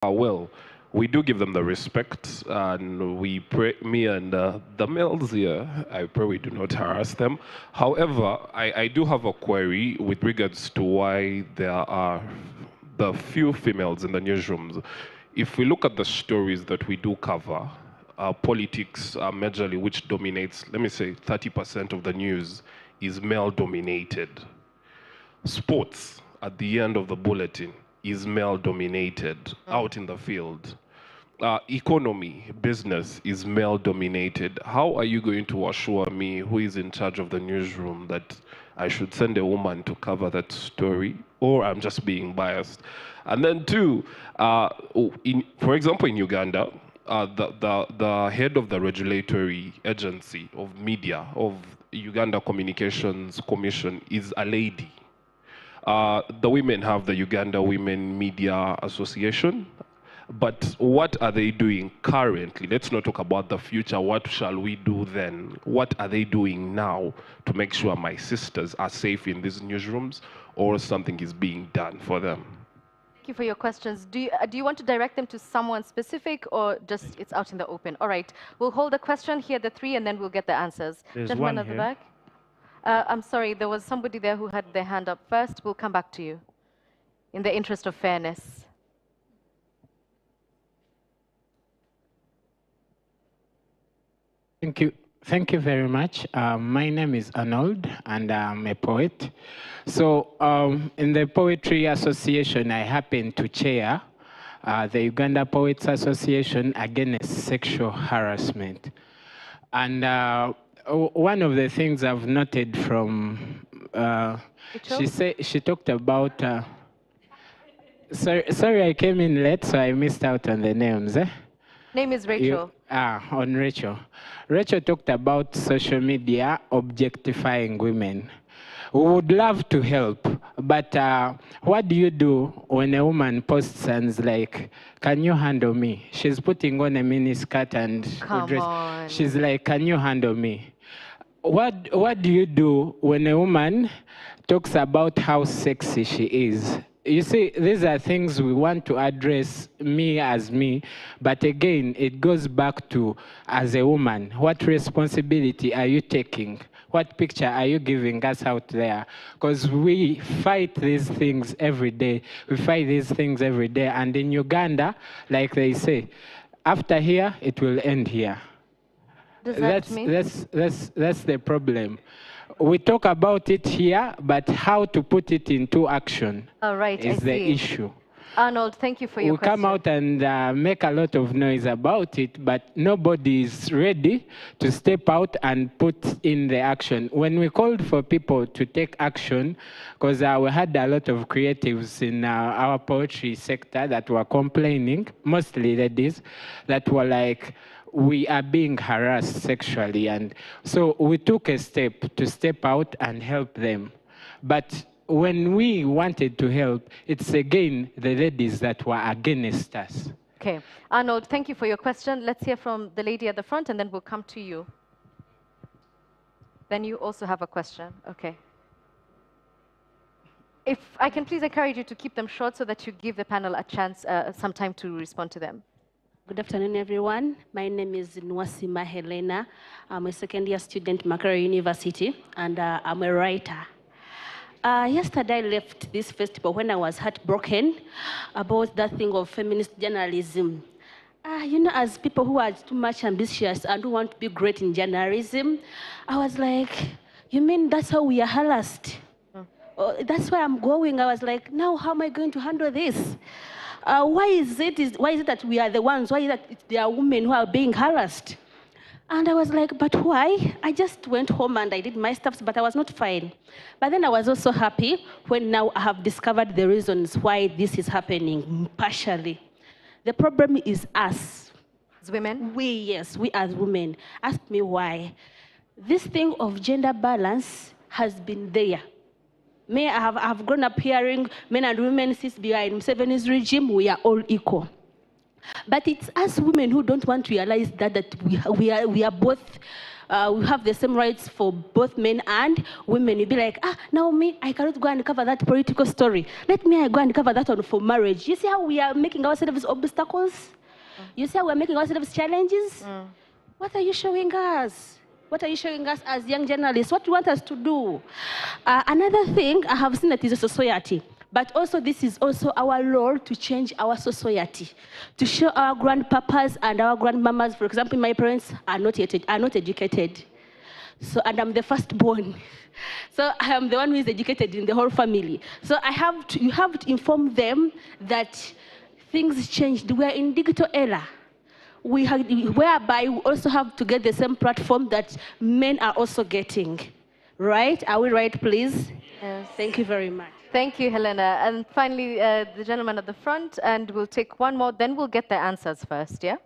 Well, we do give them the respect, and we pray, me and the males here, I pray we do not harass them. However, I do have a query with regards to why there are the few females in the newsrooms. If we look at the stories that we do cover, politics majorly, which dominates, let me say, 30% of the news is male dominated. Sports, at the end of the bulletin, is male dominated out in the field. Economy, business is male dominated. How are you going to assure me, who is in charge of the newsroom, that I should send a woman to cover that story? Or I'm just being biased? And then two, for example, in Uganda, the head of the regulatory agency of media of Uganda Communications Commission is a lady. The women have the Uganda Women Media Association, but what are they doing currently? Let's not talk about the future. What shall we do then? What are they doing now to make sure my sisters are safe in these newsrooms, or something is being done for them? Thank you for your questions. Do you want to direct them to someone specific, or just it's out in the open? All right, we'll hold the question, hear the three, and then we'll get the answers. There's Gentleman one at the here. back. I'm sorry, there was somebody there who had their hand up first. We'll come back to you in the interest of fairness. Thank you. Thank you very much. My name is Arnold, and I'm a poet. So in the Poetry Association, I happen to chair the Uganda Poets Association Against Sexual Harassment. And one of the things I've noted from, she talked about, sorry, I came in late, so I missed out on the names. Name is Rachel. On Rachel. Rachel talked about social media objectifying women. We would love to help, but what do you do when a woman posts and is like, can you handle me? She's putting on a mini skirt and dress. She's like, can you handle me? What do you do when a woman talks about how sexy she is? You see, these are things we want to address, me as me, but again, it goes back to, as a woman, what responsibility are you taking? What picture are you giving us out there? Because we fight these things every day. We fight these things every day. And in Uganda, like they say, after here, it will end here. Does that mean? That's the problem. We talk about it here, but how to put it into action is the issue. Arnold, thank you for your question. We come out and make a lot of noise about it, but nobody is ready to step out and put in the action. When we called for people to take action, because we had a lot of creatives in our poetry sector that were complaining, mostly ladies, that were like, we are being harassed sexually. And so we took a step to step out and help them. But when we wanted to help, it's again the ladies that were against us. Okay. Arnold, thank you for your question. Let's hear from the lady at the front, and then we'll come to you. Then you also have a question. Okay. If I can please encourage you to keep them short so that you give the panel a chance, some time to respond to them. Good afternoon, everyone. My name is Nwasima Helena. I'm a second-year student at Makerere University, and I'm a writer. Yesterday, I left this festival when I was heartbroken about that thing of feminist journalism. You know, as people who are too much ambitious and who want to be great in journalism, I was like, you mean that's how we are harassed? That's where I'm going. I was like, now how am I going to handle this? Why is it that we are the ones? Why is it that there are women who are being harassed? And I was like, but why? I just went home and I did my stuff, but I was not fine. But then I was also happy when now I have discovered the reasons why this is happening, partially. The problem is us. As women? We as women. Ask me why. This thing of gender balance has been there. I have grown up hearing men and women since behind Museveni's regime, we are all equal. But it's us women who don't want to realize that we are both we have the same rights for both men and women. You'd be like, now me, I cannot go and cover that political story. Let me go and cover that one for marriage. You see how we are making ourselves obstacles? You see how we're making ourselves challenges? What are you showing us? What are you showing us as young journalists? What do you want us to do? Another thing I have seen that is a society. But also, this is also our role to change our society, to show our grandpapas and our grandmamas. For example, my parents are not educated, so, and I'm the firstborn. So I am the one who is educated in the whole family. So you have to inform them that things changed. We're in digital era. Whereby we also have to get the same platform that men are also getting. Right? Are we right, please? Yes. Thank you very much. Thank you, Helena. And finally, the gentleman at the front, and we'll take one more, then we'll get the answers first, yeah?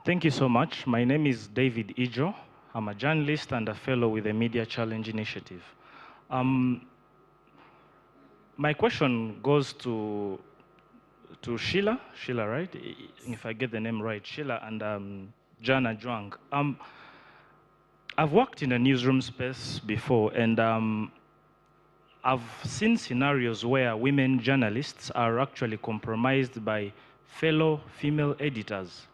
Thank you so much. My name is David Ijo. I'm a journalist and a fellow with the Media Challenge Initiative. My question goes to Sheila, right? If I get the name right, Sheila and Jana Juang. I've worked in a newsroom space before, and I've seen scenarios where women journalists are actually compromised by fellow female editors.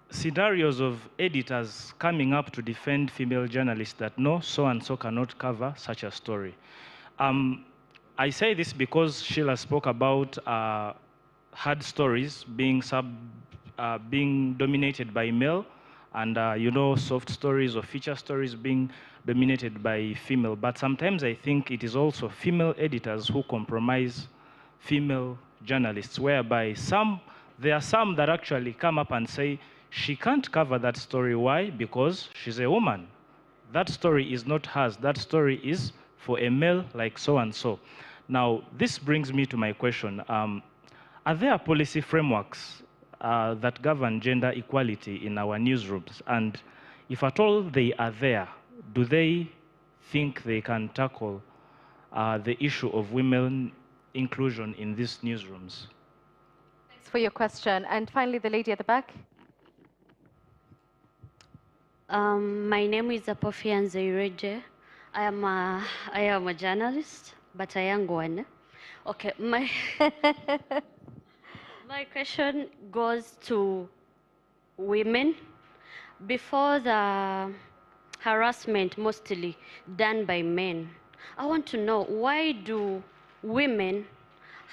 Scenarios of editors coming up to defend female journalists that no, so-and-so cannot cover such a story. I say this because Sheila spoke about hard stories being dominated by male, and soft stories or feature stories being dominated by female. But sometimes I think it is also female editors who compromise female journalists, whereby there are some that actually come up and say, she can't cover that story. Why? Because she's a woman. That story is not hers. That story is for a male like so-and-so. Now, this brings me to my question. Are there policy frameworks that govern gender equality in our newsrooms? And if at all they are there, do they think they can tackle the issue of women inclusion in these newsrooms? Thanks for your question. And finally, the lady at the back. My name is Apofia Nzeireje. I am a journalist, but a young one. Okay, my question goes to women. Before the harassment mostly done by men, I want to know, why do women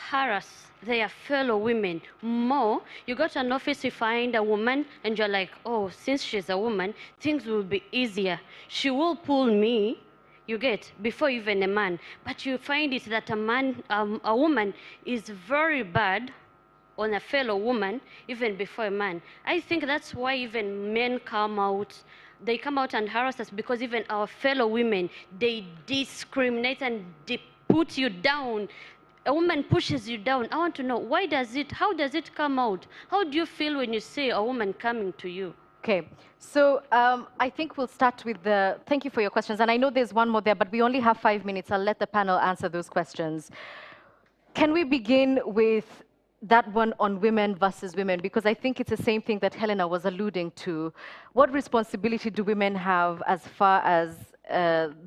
harass their fellow women more? You go to an office, you find a woman, and you're like, oh, since she's a woman, things will be easier. She will pull me, you get, before even a man. But you find it that a woman is very bad on a fellow woman, even before a man. I think that's why even men come out, they come out and harass us, because even our fellow women, they discriminate and they put you down. A woman pushes you down. I want to know, how does it come out? How do you feel when you see a woman coming to you? Okay, so I think we'll start with thank you for your questions. And I know there's one more there, but we only have 5 minutes. I'll let the panel answer those questions. Can we begin with that one on women versus women? Because I think it's the same thing that Helena was alluding to. What responsibility do women have as far as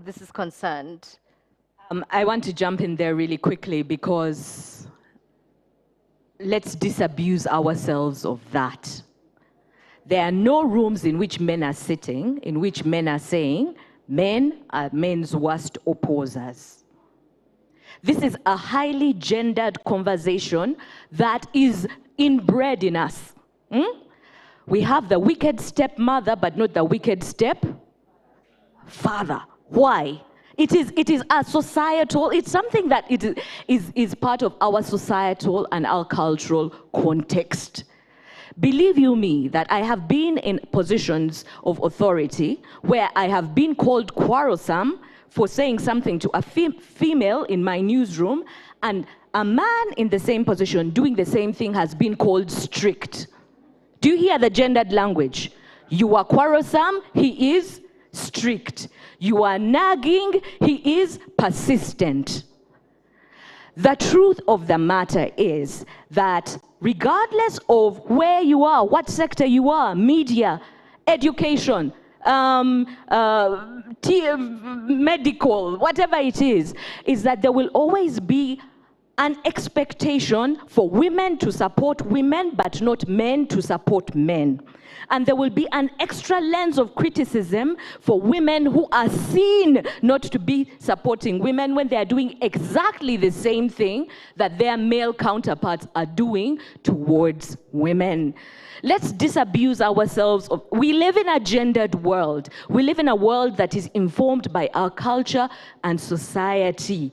this is concerned? I want to jump in there really quickly, because let's disabuse ourselves of that. There are no rooms in which men are sitting, in which men are saying, men are men's worst opposers. This is a highly gendered conversation that is inbred in us. We have the wicked stepmother, but not the wicked stepfather. Why? It is a societal, it's something that is part of our societal and our cultural context. Believe you me that I have been in positions of authority where I have been called quarrelsome for saying something to a female in my newsroom, and a man in the same position doing the same thing has been called strict. Do you hear the gendered language? You are quarrelsome, he is strict. You are nagging, he is persistent. The truth of the matter is that regardless of where you are, what sector you are, media, education, medical, whatever it is that there will always be an expectation for women to support women, but not men to support men. And there will be an extra lens of criticism for women who are seen not to be supporting women when they are doing exactly the same thing that their male counterparts are doing towards women. Let's disabuse ourselves of, we live in a gendered world. We live in a world that is informed by our culture and society.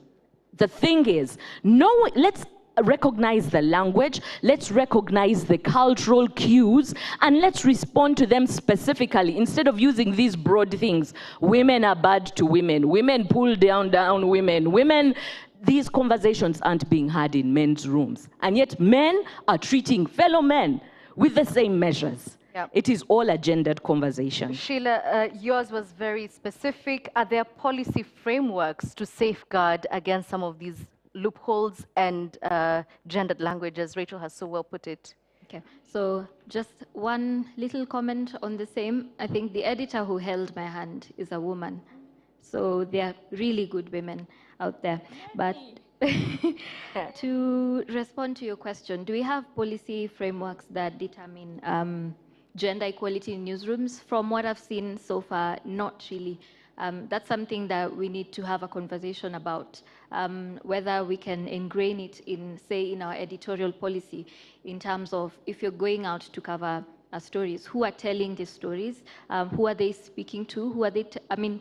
The thing is, let's recognize the language, let's recognize the cultural cues, and let's respond to them specifically instead of using these broad things. Women are bad to women. Women pull down women. Women, these conversations aren't being had in men's rooms. And yet men are treating fellow men with the same measures. Yep. It is all a gendered conversation. Sheila, yours was very specific. Are there policy frameworks to safeguard against some of these loopholes and gendered languages? Rachel has so well put it. Okay, so just one little comment on the same. I think the editor who held my hand is a woman. So there are really good women out there. But to respond to your question, do we have policy frameworks that determine gender equality in newsrooms? From what I've seen so far, not really. That's something that we need to have a conversation about, whether we can ingrain it in, say, in our editorial policy, in terms of if you're going out to cover stories, who are telling these stories, who are they speaking to, who are they,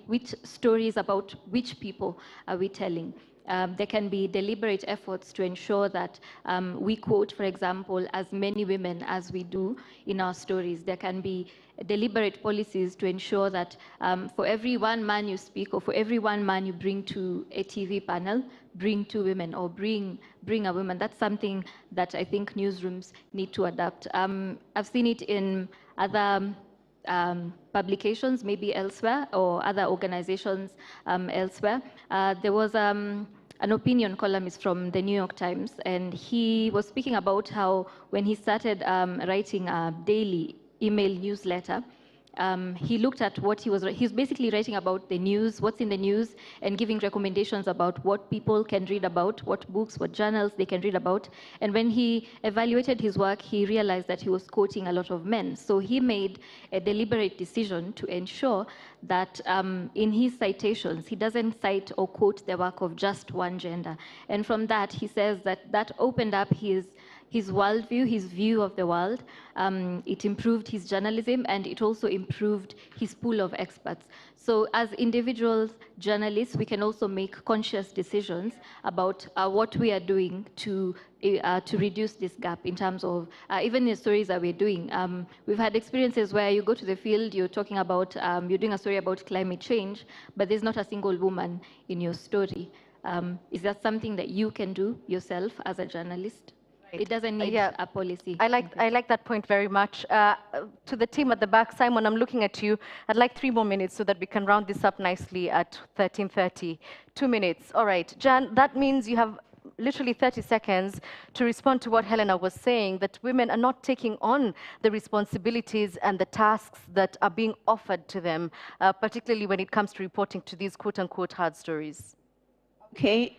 which stories about which people are we telling? There can be deliberate efforts to ensure that we quote, for example, as many women as we do in our stories. There can be deliberate policies to ensure that for every one man you speak, or for every one man you bring to a TV panel, bring two women, or bring a woman. That's something that I think newsrooms need to adapt. I've seen it in other publications, maybe elsewhere, or other organizations elsewhere. There was an opinion columnist from the New York Times, and he was speaking about how when he started writing a daily email newsletter, he looked at what he was basically writing about the news, what's in the news, and giving recommendations about what people can read about, what books, what journals they can read about. And when he evaluated his work, he realized that he was quoting a lot of men. So he made a deliberate decision to ensure that in his citations, he doesn't cite or quote the work of just one gender. And from that, he says that that opened up his worldview, his view of the world. It improved his journalism, and it also improved his pool of experts. So as individual journalists, we can also make conscious decisions about what we are doing to reduce this gap in terms of, even the stories that we're doing. We've had experiences where you go to the field, you're talking about, you're doing a story about climate change, but there's not a single woman in your story. Is that something that you can do yourself as a journalist? It doesn't need a policy. I like that point very much. To the team at the back, Simon, I'm looking at you. I'd like 3 more minutes so that we can round this up nicely at 13:30. 2 minutes. All right. Jan, that means you have literally 30 seconds to respond to what Helena was saying, that women are not taking on the responsibilities and the tasks that are being offered to them, particularly when it comes to reporting to these quote-unquote hard stories. Okay.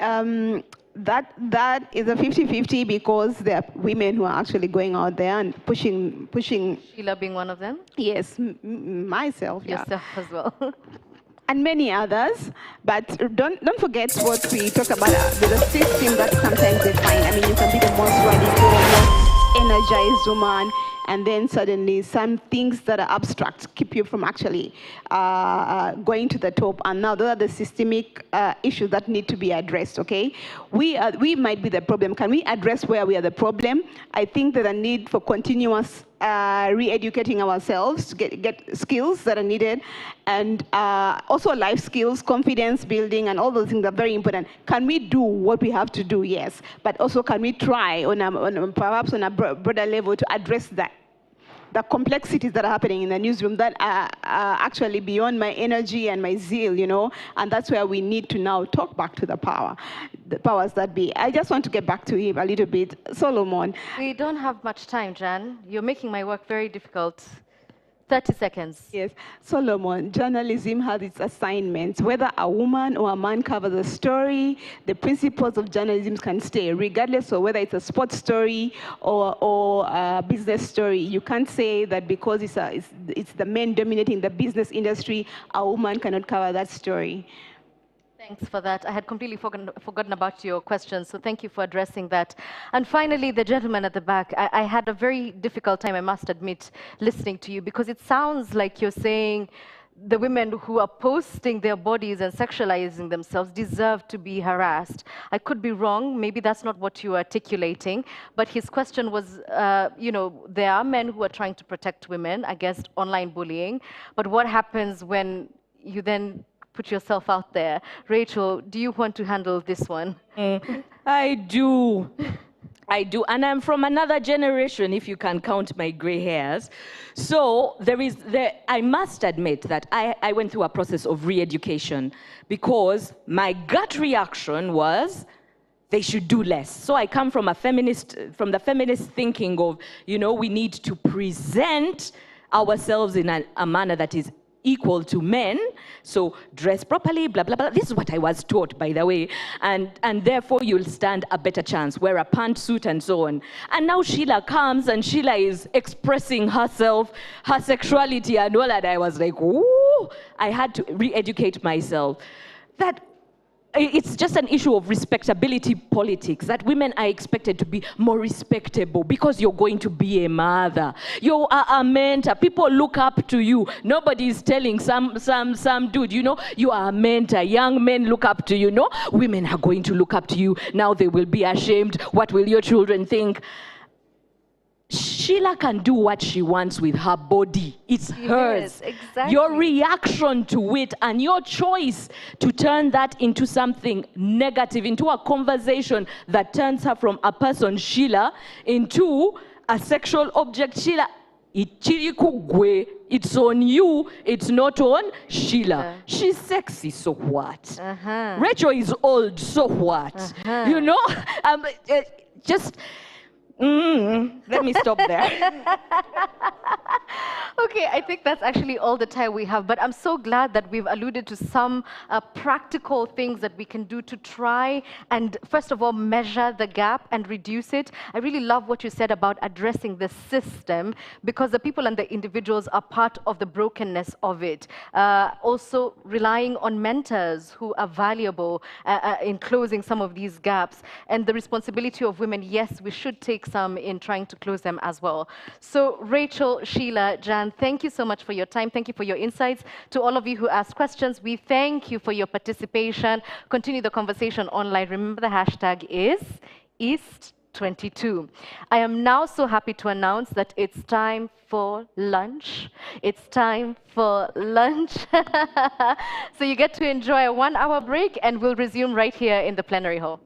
That is a 50-50 because there are women who are actually going out there and pushing. Sheila being one of them? Yes, myself. Yourself as well. And many others, but don't forget what we talk about, the system that sometimes they find. I mean, you can be the most radical, most energized woman, and then suddenly some things that are abstract keep you from actually going to the top. And now those are the systemic issues that need to be addressed, okay? We might be the problem. Can we address where we are the problem? I think that the need for continuous re-educating ourselves to get skills that are needed, and also life skills, confidence building, and all those things are very important. Can we do what we have to do? Yes, but also can we try perhaps on a broader level to address that? The complexities that are happening in the newsroom that are actually beyond my energy and my zeal, you know, and that's where we need to now talk back to the powers that be. I just want to get back to him a little bit. Solomon. We don't have much time, Jan. You're making my work very difficult. 30 seconds. Yes, Solomon, journalism has its assignments. Whether a woman or a man covers a story, the principles of journalism can stay, regardless of whether it's a sports story or a business story. You can't say that because it's the men dominating the business industry, a woman cannot cover that story. Thanks for that. I had completely forgotten about your question, so thank you for addressing that. And finally, the gentleman at the back, I had a very difficult time, I must admit, listening to you, because it sounds like you're saying the women who are posting their bodies and sexualizing themselves deserve to be harassed. I could be wrong, maybe that's not what you are articulating, but his question was, you know, there are men who are trying to protect women against online bullying, but what happens when you then put yourself out there? Rachel, do you want to handle this one? I do. I do, and I'm from another generation, if you can count my gray hairs. So I must admit that I went through a process of re-education because my gut reaction was they should do less. So I come from the feminist thinking of, you know, we need to present ourselves in a manner that is equal to men, so dress properly, blah, blah, blah. This is what I was taught, by the way, and therefore you'll stand a better chance, wear a pantsuit and so on. And now Sheila comes and Sheila is expressing herself, her sexuality and all that. I was like, ooh, I had to re-educate myself. That it's just an issue of respectability politics, that women are expected to be more respectable because you're going to be a mother. You are a mentor. People look up to you. Nobody is telling some dude, you know, you are a mentor. Young men look up to you. No, women are going to look up to you. Now they will be ashamed. What will your children think? Sheila can do what she wants with her body. It's hers. Exactly. Your reaction to it and your choice to turn that into something negative, into a conversation that turns her from a person, Sheila, into a sexual object, Sheila. It's on you, it's not on Sheila. She's sexy, so what? Rachel is old, so what? You know? Just... let me stop there. Okay, I think that's actually all the time we have, but I'm so glad that we've alluded to some practical things that we can do to try and, first of all, measure the gap and reduce it. I really love what you said about addressing the system, because the people and the individuals are part of the brokenness of it. Also, relying on mentors who are valuable in closing some of these gaps. And the responsibility of women, yes, we should take some in trying to close them as well. So Rachel, Sheila, Jan, thank you so much for your time. Thank you for your insights. To all of you who asked questions, we thank you for your participation. Continue the conversation online. Remember the hashtag is East22. I am now so happy to announce that it's time for lunch. It's time for lunch. So you get to enjoy a 1-hour break, and we'll resume right here in the plenary hall.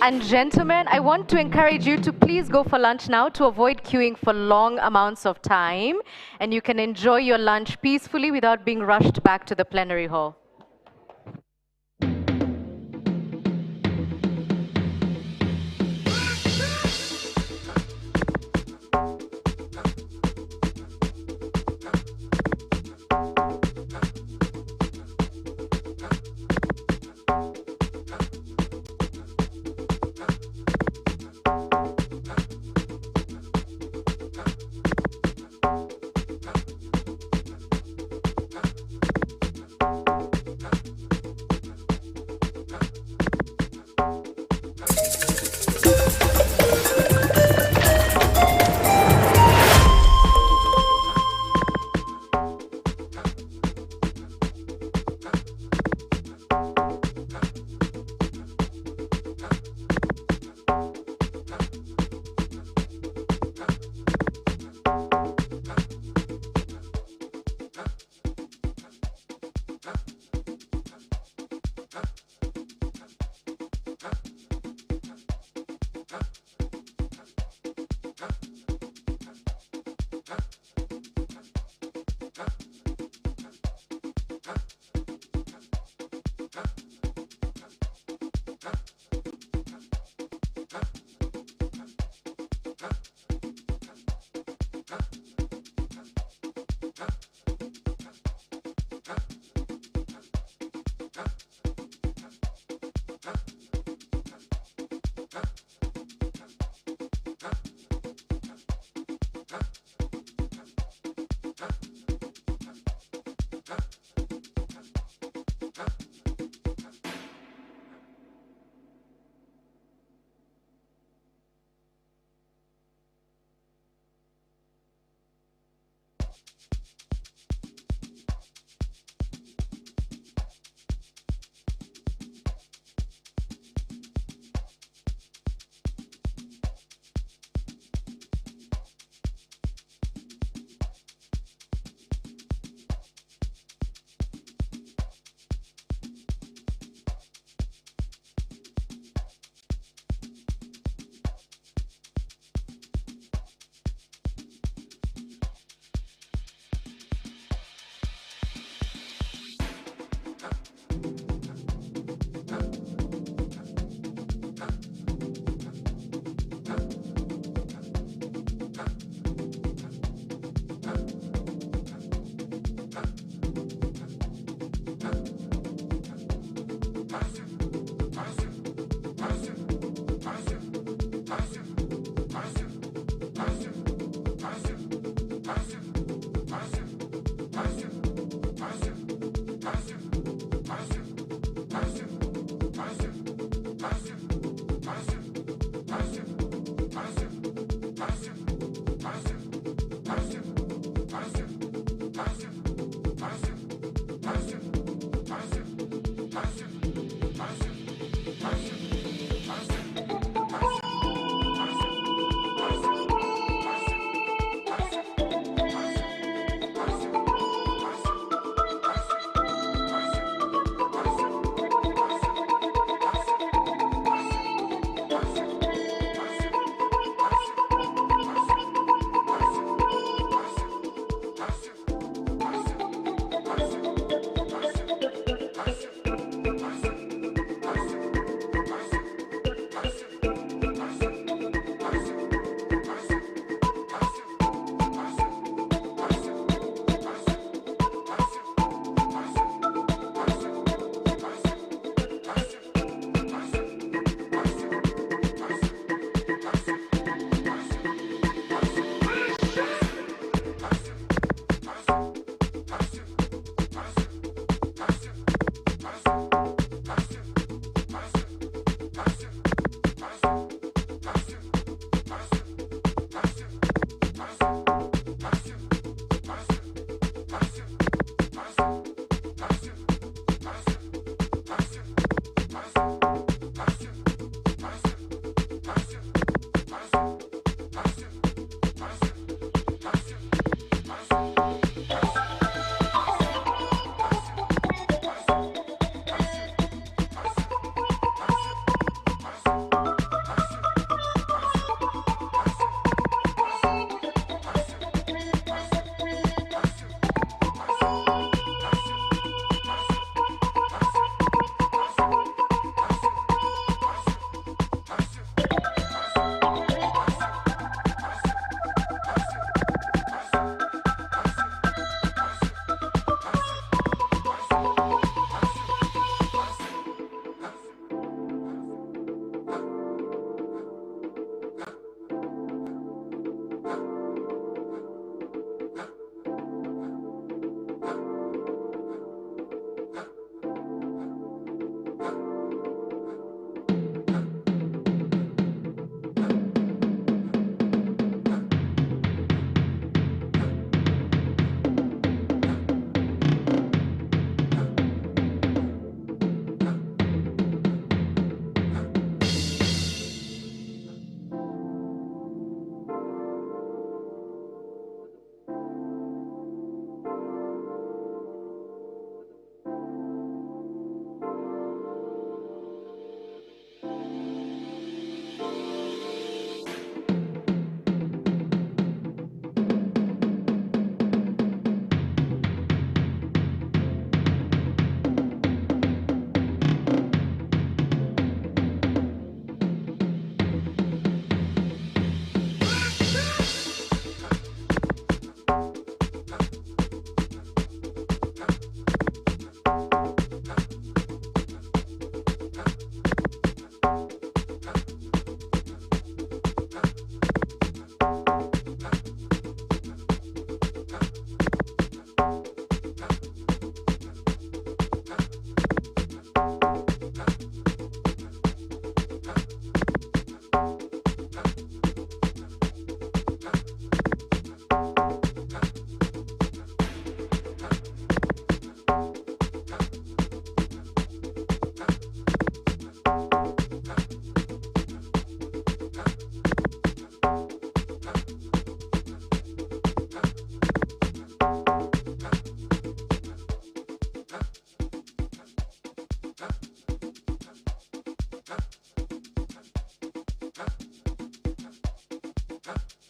And gentlemen, I want to encourage you to please go for lunch now to avoid queuing for long amounts of time. And you can enjoy your lunch peacefully without being rushed back to the plenary hall. Huh?